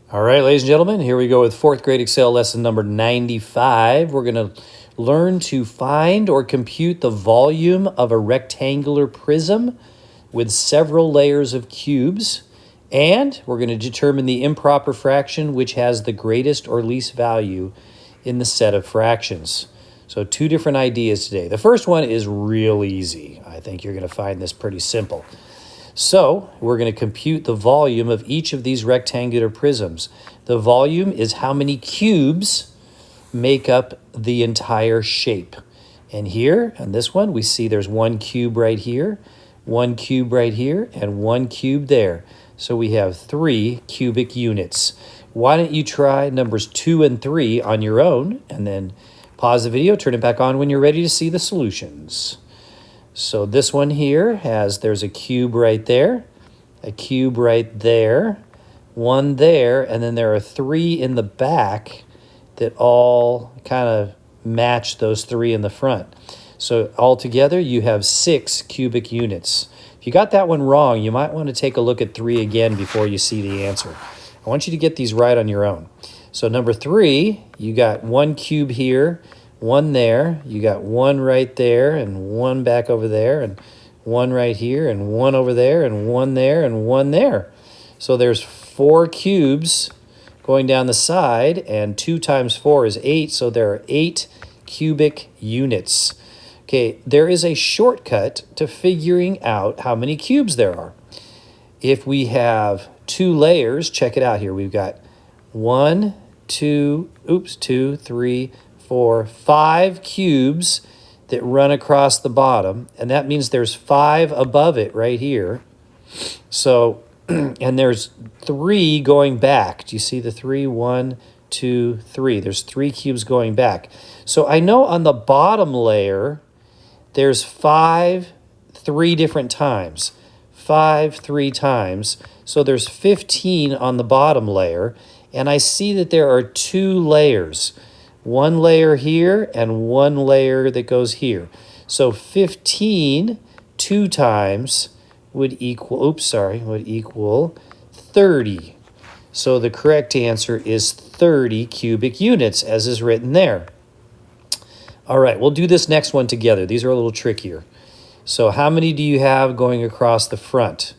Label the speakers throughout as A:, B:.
A: All right, ladies and gentlemen, here we go with fourth grade Excel lesson number 95. We're going to learn to find or compute the volume of a rectangular prism with several layers of cubes. And we're going to determine the improper fraction which has the greatest or least value in the set of fractions. So two different ideas today. The first one is real easy. I think you're going to find this pretty simple. So we're going to compute the volume of each of these rectangular prisms. The volume is how many cubes make up the entire shape. And here, on this one, we see there's one cube right here, one cube right here, and one cube there. So we have 3 cubic units. Why don't you try numbers 2 and 3 on your own, and then pause the video, turn it back on when you're ready to see the solutions. So this one here there's a cube right there, a cube right there, one there, and then there are 3 in the back that all kind of match those 3 in the front. So altogether you have 6 cubic units. If you got that one wrong, you might want to take a look at 3 again before you see the answer. I want you to get these right on your own. So number 3, you got 1 cube here, 1 there, you got 1 right there, and 1 back over there, and 1 right here, and 1 over there, and 1 there, and 1 there. So there's 4 cubes going down the side, and 2 times 4 is 8, so there are 8 cubic units. Okay, there is a shortcut to figuring out how many cubes there are. If we have 2 layers, check it out here. We've got 1, 2, 3, 4, 5 cubes that run across the bottom, and that means there's 5 above it right here. So, and there's 3 going back. Do you see the 3? 1, 2, 3. There's 3 cubes going back. So I know on the bottom layer, there's 5 3 different times. 5 3 times. So there's 15 on the bottom layer, and I see that there are 2 layers. 1 layer here and 1 layer that goes here. So 15 2 times would equal 30. So the correct answer is 30 cubic units, as is written there. All right, we'll do this next one together. These are a little trickier. So how many do you have going across the front?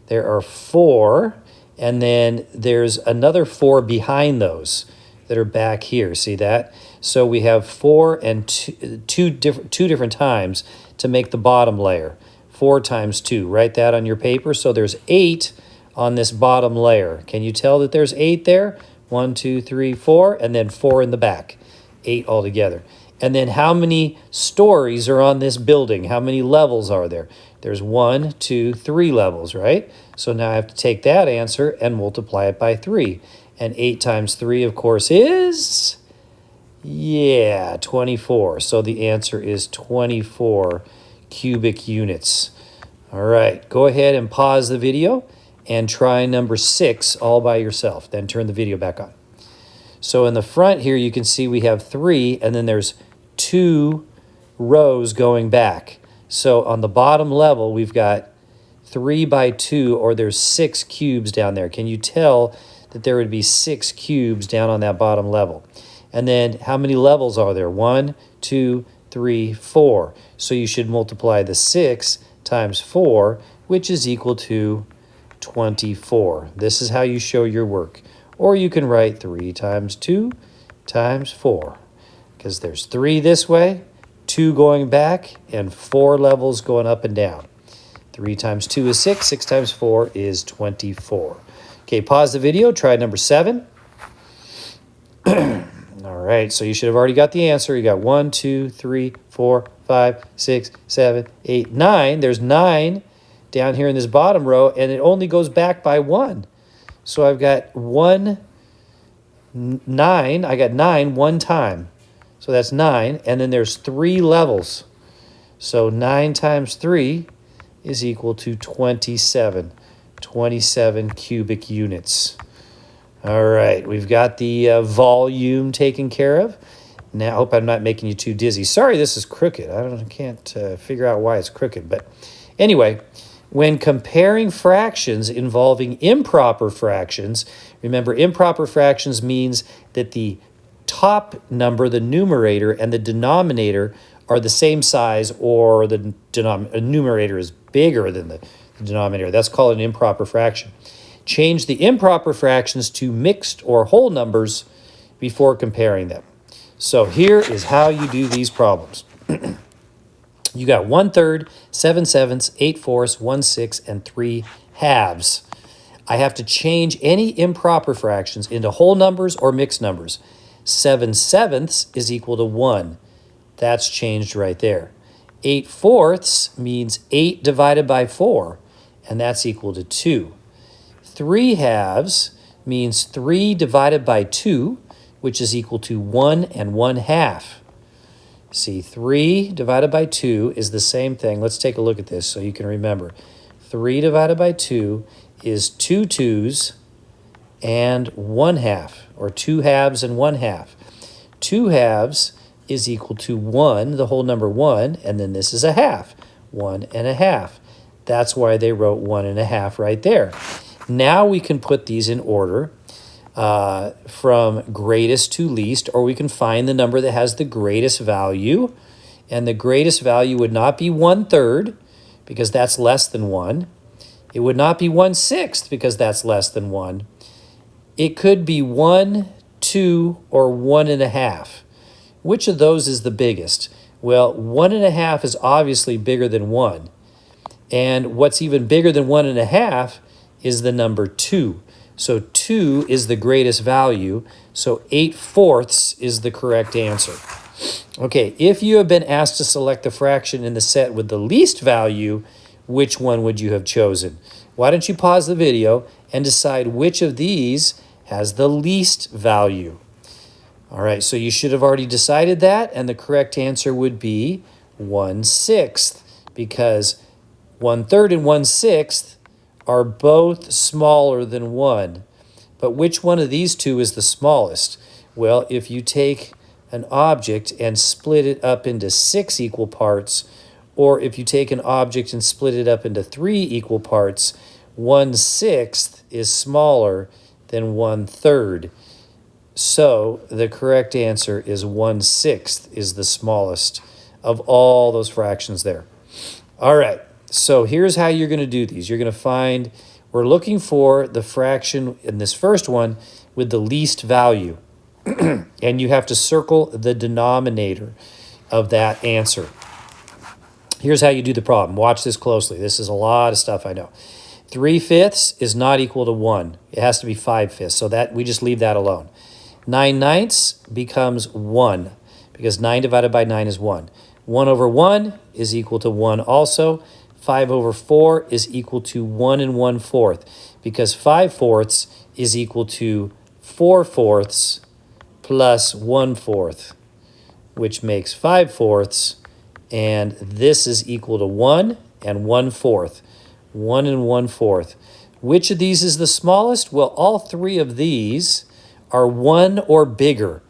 A: There are 4, and then there's another 4 behind those that are back here. See that? So we have 4 and 2 different times to make the bottom layer. 4 times 2. Write that on your paper. So there's 8 on this bottom layer. Can you tell that there's 8 there? 1, 2, 3, 4, and then 4 in the back. 8 altogether. And then how many stories are on this building? How many levels are there? There's 1, 2, 3 levels, right? So now I have to take that answer and multiply it by 3. And 8 times 3, of course, is, 24. So the answer is 24 cubic units. All right, go ahead and pause the video and try number 6 all by yourself. Then turn the video back on. So in the front here, you can see we have 3, and then there's 2 rows going back. So on the bottom level, we've got 3 by 2, or there's 6 cubes down there. Can you tell that there would be 6 cubes down on that bottom level? And then how many levels are there? 1, 2, 3, 4. So you should multiply the 6 times 4, which is equal to 24. This is how you show your work. Or you can write 3 times 2 times 4, because there's 3 this way, 2 going back, and 4 levels going up and down. 3 times 2 is 6, 6 times 4 is 24. Okay, pause the video, try number 7. All right, so you should have already got the answer. You got 1, 2, 3, 4, 5, 6, 7, 8, 9. There's 9 down here in this bottom row, and it only goes back by 1. So I've got 9. I got 9 one time. So that's 9. And then there's 3 levels. So 9 times 3 is equal to 27. 27 cubic units. All right, we've got the volume taken care of. Now, I hope I'm not making you too dizzy. Sorry, this is crooked. I can't figure out why it's crooked. But anyway, When comparing fractions involving improper fractions, remember improper fractions means that the top number, the numerator, and the denominator are the same size, or the numerator is bigger than the denominator. That's called an improper fraction. Change the improper fractions to mixed or whole numbers before comparing them. So here is how you do these problems. You got 1/3, 7/7, 8/4, 1/6, and 3/2. I have to change any improper fractions into whole numbers or mixed numbers. 7/7 is equal to 1. That's changed right there. 8/4 means 8 divided by 4, and that's equal to 2. 3/2 means 3 divided by 2, which is equal to 1 and 1/2. See, 3 divided by 2 is the same thing. Let's take a look at this so you can remember. 3 divided by 2 is 2 2s and 1/2, or 2 halves and 1/2. 2 halves is equal to 1, the whole number 1, and then this is a half, 1 1/2. That's why they wrote 1 1/2 right there. Now we can put these in order from greatest to least, or we can find the number that has the greatest value. And the greatest value would not be 1/3, because that's less than 1. It would not be 1/6, because that's less than 1. It could be 1, 2, or 1 1/2. Which of those is the biggest? Well, 1 1/2 is obviously bigger than 1. And what's even bigger than 1 1/2 is the number 2. So 2 is the greatest value, so 8/4 is the correct answer. Okay, if you have been asked to select the fraction in the set with the least value, which one would you have chosen? Why don't you pause the video and decide which of these has the least value? All right, so you should have already decided that, and the correct answer would be 1/6, because 1/3 and 1/6 are both smaller than 1. But which one of these two is the smallest? Well, if you take an object and split it up into 6 equal parts, or if you take an object and split it up into 3 equal parts, 1/6 is smaller than 1/3. So the correct answer is 1/6 is the smallest of all those fractions there. All right. So here's how you're going to do these. You're going to find, we're looking for the fraction in this first one with the least value. And you have to circle the denominator of that answer. Here's how you do the problem. Watch this closely. This is a lot of stuff, I know. 3/5 is not equal to 1. It has to be 5/5. So that we just leave that alone. 9/9 becomes 1, because 9 divided by 9 is 1. 1/1 is equal to 1 also. 5/4 is equal to 1 1/4, because 5/4 is equal to 4/4 plus 1/4, which makes 5/4, and this is equal to 1 and 1/4. 1 1/4. Which of these is the smallest? Well, all three of these are 1 or bigger.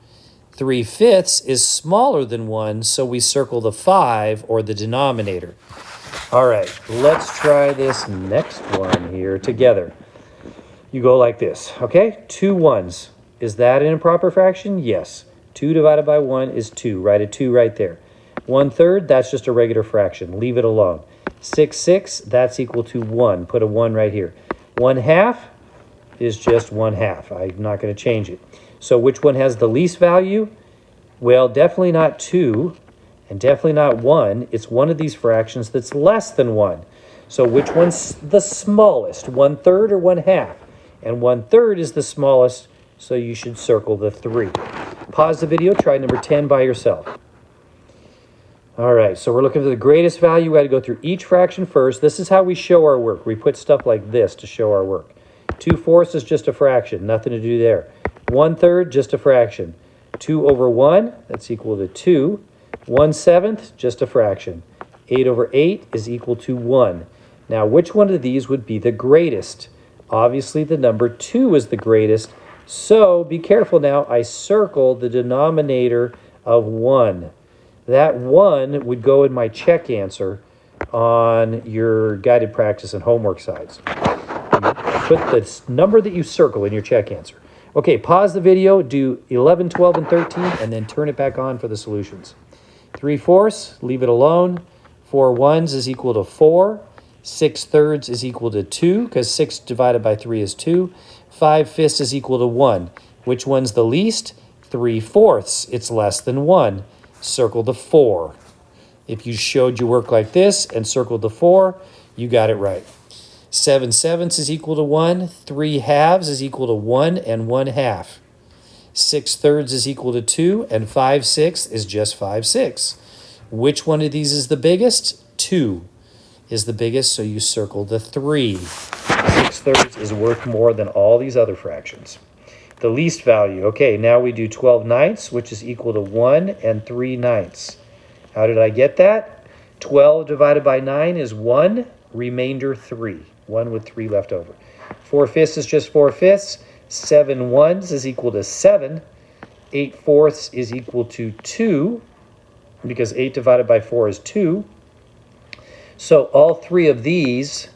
A: 3/5 is smaller than 1, so we circle the 5, or the denominator. All right, let's try this next one here together. You go like this, okay? 2 1s. Is that an improper fraction? Yes. 2 divided by 1 is 2. Write a 2 right there. 1/3, that's just a regular fraction. Leave it alone. 6/6, that's equal to 1. Put a 1 right here. 1/2 is just 1/2. I'm not going to change it. So which one has the least value? Well, definitely not 2, and definitely not 1. It's one of these fractions that's less than 1. So which one's the smallest? 1/3 or 1/2? And 1/3 is the smallest, so you should circle the 3. Pause the video, try number 10 by yourself. All right, so we're looking for the greatest value. We had to go through each fraction first. This is how we show our work. We put stuff like this to show our work. 2/4 is just a fraction, nothing to do there. 1/3, just a fraction. 2/1, that's equal to 2. 1/7, just a fraction. 8/8 is equal to 1. Now, which one of these would be the greatest? Obviously, the number 2 is the greatest. So be careful now. I circle the denominator of 1. That 1 would go in my check answer. on your guided practice and homework sides. You put the number that you circle in your check answer. Okay, pause the video, do 11, 12, and 13, and then turn it back on for the solutions. 3/4, leave it alone. 4 ones is equal to 4. 6/3 is equal to 2, because 6 divided by 3 is 2. 5/5 is equal to 1. Which one's the least? 3/4. It's less than 1. Circle the 4. If you showed your work like this and circled the 4, you got it right. 7/7 is equal to 1. 3/2 is equal to 1 and 1/2. 6/3 is equal to 2, and 5/6 is just 5/6. Which one of these is the biggest? 2 is the biggest, so you circle the 3. 6/3 is worth more than all these other fractions. The least value. Okay, now we do 12/9, which is equal to 1 and 3/9. How did I get that? 12 divided by 9 is 1, remainder 3. 1 with 3 left over. 4/5 is just 4/5. 7 ones is equal to 7. 8/4 is equal to 2, because 8 divided by 4 is 2. So all three of these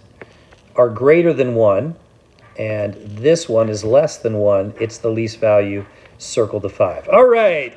A: are greater than 1, and this one is less than 1. It's the least value. Circle the 5. All right.